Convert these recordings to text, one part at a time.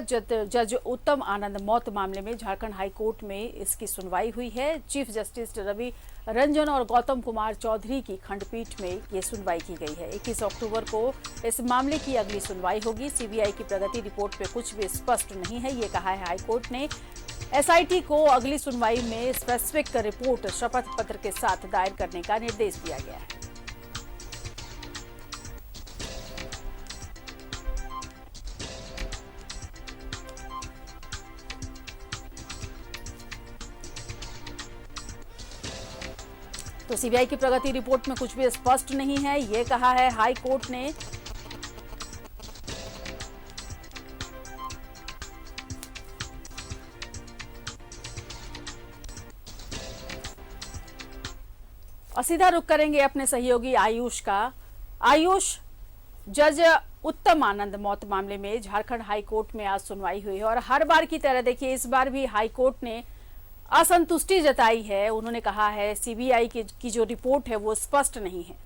दिवंगत जज उत्तम आनंद मौत मामले में झारखंड हाई कोर्ट में इसकी सुनवाई हुई है। चीफ जस्टिस रवि रंजन और गौतम कुमार चौधरी की खंडपीठ में ये सुनवाई की गई है। 21 अक्टूबर को इस मामले की अगली सुनवाई होगी। सीबीआई की प्रगति रिपोर्ट में कुछ भी स्पष्ट नहीं है, ये कहा है हाईकोर्ट ने। एसआईटी को अगली सुनवाई में स्पेसिफिक रिपोर्ट शपथ पत्र के साथ दायर करने का निर्देश दिया गया है। तो सीबीआई की प्रगति रिपोर्ट में कुछ भी स्पष्ट नहीं है, ये कहा है हाई कोर्ट ने। और सीधा रुख करेंगे अपने सहयोगी आयुष का। आयुष, जज उत्तम आनंद मौत मामले में झारखंड हाई कोर्ट में आज सुनवाई हुई है और हर बार की तरह देखिए इस बार भी हाई कोर्ट ने असंतुष्टि जताई है। उन्होंने कहा है सीबीआई की जो रिपोर्ट है वो स्पष्ट नहीं है।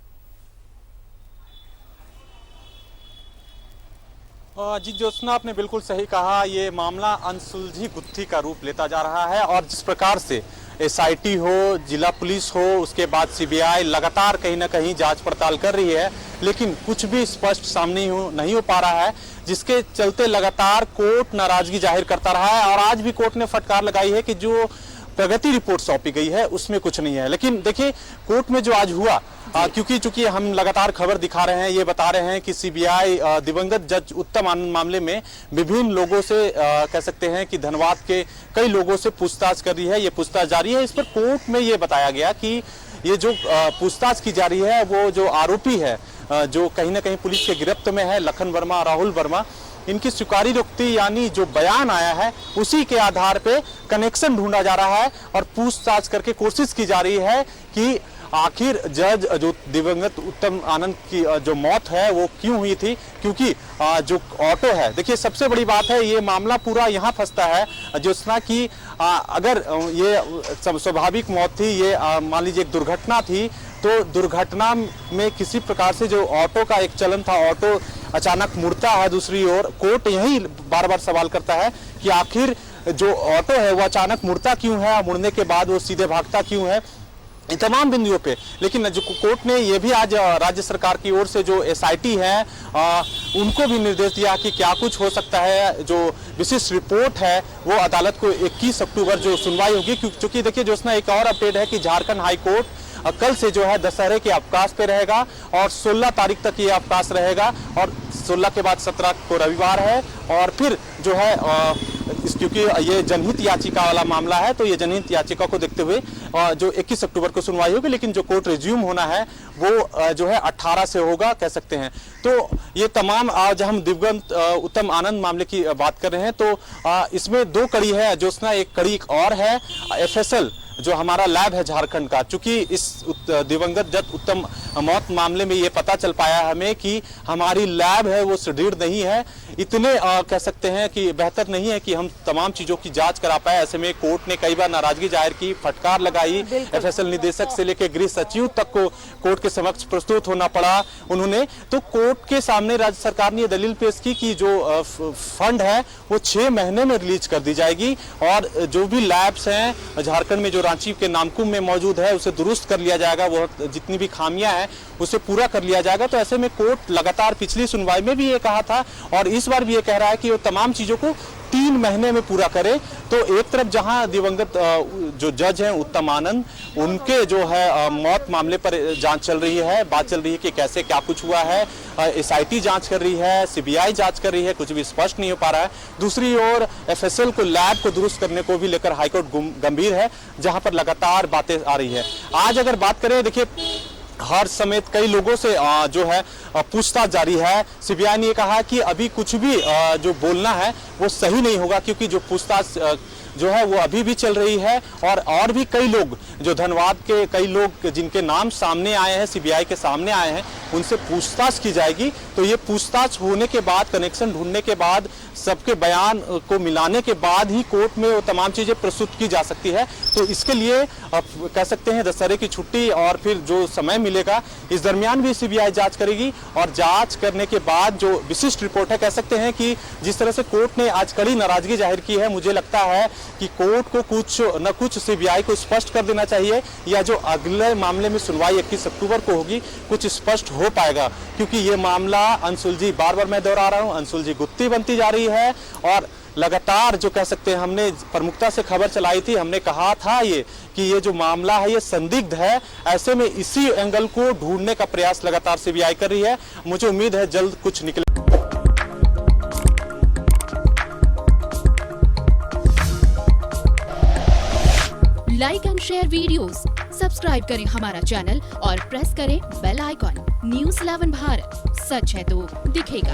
जी ज्योत्सना, आपने बिल्कुल सही कहा। ये मामला अनसुलझी गुत्थी का रूप लेता जा रहा है और जिस प्रकार से एसआईटी हो, जिला पुलिस हो, उसके बाद सीबीआई लगातार कहीं ना कहीं जांच पड़ताल कर रही है, लेकिन कुछ भी स्पष्ट सामने नहीं हो पा रहा है, जिसके चलते लगातार कोर्ट नाराजगी जाहिर करता रहा है। और आज भी कोर्ट ने फटकार लगाई है कि जो प्रगति रिपोर्ट सौंपी गई है उसमें कुछ नहीं है। लेकिन देखिए कोर्ट में जो आज हुआ, क्योंकि हम लगातार खबर दिखा रहे हैं, ये बता रहे हैं कि सीबीआई दिवंगत जज उत्तम आनंद मामले में विभिन्न लोगों से कह सकते हैं कि धनबाद के कई लोगों से पूछताछ कर रही है। ये पूछताछ जारी है। इस पर कोर्ट में ये बताया गया कि ये जो पूछताछ की जा रही है वो जो आरोपी है, जो कहीं ना कहीं पुलिस के गिरफ्त में है, लखन वर्मा, राहुल वर्मा, इनकी स्वीकारोक्ति यानी जो बयान आया है उसी के आधार पे कनेक्शन ढूंढा जा रहा है और पूछताछ करके कोशिश की जा रही है कि आखिर जज जो दिवंगत उत्तम आनंद की जो मौत है वो क्यों हुई थी। क्योंकि जो ऑटो है, देखिए सबसे बड़ी बात है, ये मामला पूरा यहाँ फंसता है ज्योत्सना की। अगर ये स्वाभाविक मौत थी, ये मान लीजिए एक दुर्घटना थी, तो दुर्घटना में किसी प्रकार से जो ऑटो का एक चलन था, ऑटो अचानक मुड़ता है दूसरी ओर, कोर्ट यही बार बार सवाल करता है कि आखिर जो ऑटो है वो अचानक मुड़ता क्यों है, मुड़ने के बाद वो सीधे भागता क्यों है, इन तमाम बिंदुओं पे। लेकिन जो कोर्ट ने ये भी आज राज्य सरकार की ओर से जो एसआईटी है उनको भी निर्देश दिया कि क्या कुछ हो सकता है। जो विशिष्ट रिपोर्ट है वो अदालत को 21 अक्टूबर जो सुनवाई होगी, क्योंकि देखिए ज्योत्सना एक और अपडेट है कि झारखंड हाई कोर्ट कल से जो है दशहरे के अवकाश पे रहेगा और 16 तारीख तक ये अवकाश रहेगा और 16 के बाद 17 को रविवार है। और फिर जो है क्योंकि ये जनहित याचिका वाला मामला है, तो ये जनहित याचिका को देखते हुए जो 21 अक्टूबर को सुनवाई होगी, लेकिन जो कोर्ट रिज्यूम होना है वो जो है 18 से होगा कह सकते हैं। तो ये तमाम आज हम दिवंगत उत्तम आनंद मामले की बात कर रहे हैं, तो इसमें दो कड़ी है ज्योत्सना। एक कड़ी और है एफएसएल जो हमारा लैब है झारखंड का। चूंकि इस दिवंगत जज उत्तम मौत मामले में ये पता चल पाया हमें कि हमारी लैब है वो सुदृढ़ नहीं है, इतने कह सकते हैं कि बेहतर नहीं है कि हम तमाम चीजों की जांच करा पाए। ऐसे में कोर्ट ने कई बार नाराजगी जाहिर की, फटकार लगाई। एफएसएल निदेशक से लेकर गृह सचिव तक को कोर्ट के समक्ष प्रस्तुत होना पड़ा उन्होंने। तो कोर्ट के सामने राज्य सरकार ने दलील पेश की कि जो फंड है वो 6 महीने में रिलीज कर दी जाएगी और जो भी लैब्स हैं झारखंड में, जो रांची के नामकुम में मौजूद है, उसे दुरुस्त कर लिया जाएगा। वो जितनी भी खामियां हैं उसे पूरा कर लिया जाएगा। तो ऐसे में कोर्ट लगातार पिछली सुनवाई में भी ये कहा था और इस बार भी ये कह रहा है कि वो तमाम चीजों को 3 महीने में पूरा करे। तो एक तरफ जहां दिवंगत जो जज हैं उत्तम आनंद, उनके जो है मौत मामले पर जांच चल रही है, बात चल रही है कि कैसे क्या कुछ हुआ है, एसआईटी जांच कर रही है, सीबीआई जांच कर रही है, कुछ भी स्पष्ट नहीं हो पा रहा है। दूसरी ओर एफएसएल को, लैब को दुरुस्त करने को भी लेकर हाईकोर्ट गंभीर है, जहां पर लगातार बातें आ रही है। आज अगर बात करें, देखिए हर समेत कई लोगों से जो है पूछताछ जारी है। सीबीआई ने कहा कि अभी कुछ भी जो बोलना है वो सही नहीं होगा, क्योंकि जो पूछताछ जो है वो अभी भी चल रही है और भी कई लोग, जो धनबाद के कई लोग जिनके नाम सामने आए हैं, सीबीआई के सामने आए हैं, उनसे पूछताछ की जाएगी। तो ये पूछताछ होने के बाद, कनेक्शन ढूंढने के बाद सबके बयान को मिलाने के बाद ही कोर्ट में वो तमाम चीज़ें प्रस्तुत की जा सकती है। तो इसके लिए आप कह सकते हैं दशहरे की छुट्टी और फिर जो समय मिलेगा इस दरमियान भी सीबीआई जांच करेगी और जांच करने के बाद जो विशिष्ट रिपोर्ट है, कह सकते हैं कि जिस तरह से कोर्ट ने आज कड़ी नाराजगी जाहिर की है, मुझे लगता है कि कोर्ट को कुछ न कुछ सीबीआई को स्पष्ट कर देना चाहिए या जो अगले मामले में सुनवाई 21 अक्टूबर को होगी कुछ स्पष्ट हो पाएगा, क्योंकि ये मामला अनसुलझी, बार बार मैं दोहरा रहा हूँ, अनसुलझी गुत्थी बनती जा रही है। और लगातार जो कह सकते हैं हमने प्रमुखता से खबर चलाई थी, हमने कहा था कि ये जो मामला है ये संदिग्ध है। ऐसे में इसी एंगल को ढूंढने का प्रयास लगातार सीबीआई कर रही है। मुझे उम्मीद है जल्द कुछ निकले। Like and share videos, subscribe करें हमारा चैनल और प्रेस करें बेल आइकॉन। न्यूज़ 11 भारत, सच है तो दिखेगा।